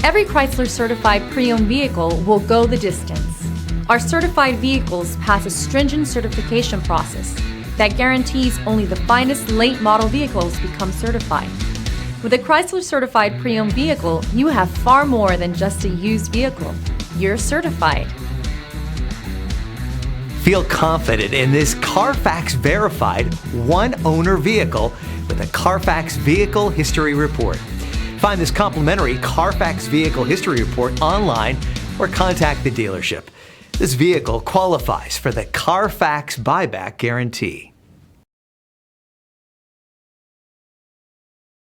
Every Chrysler certified pre-owned vehicle will go the distance. Our certified vehicles pass a stringent certification process that guarantees only the finest late model vehicles become certified. With a Chrysler certified pre-owned vehicle, you have far more than just a used vehicle. You're certified. Feel confident in this Carfax verified one-owner vehicle with a Carfax Vehicle History Report. Find this complimentary Carfax Vehicle History Report online or contact the dealership. This vehicle qualifies for the Carfax Buyback Guarantee.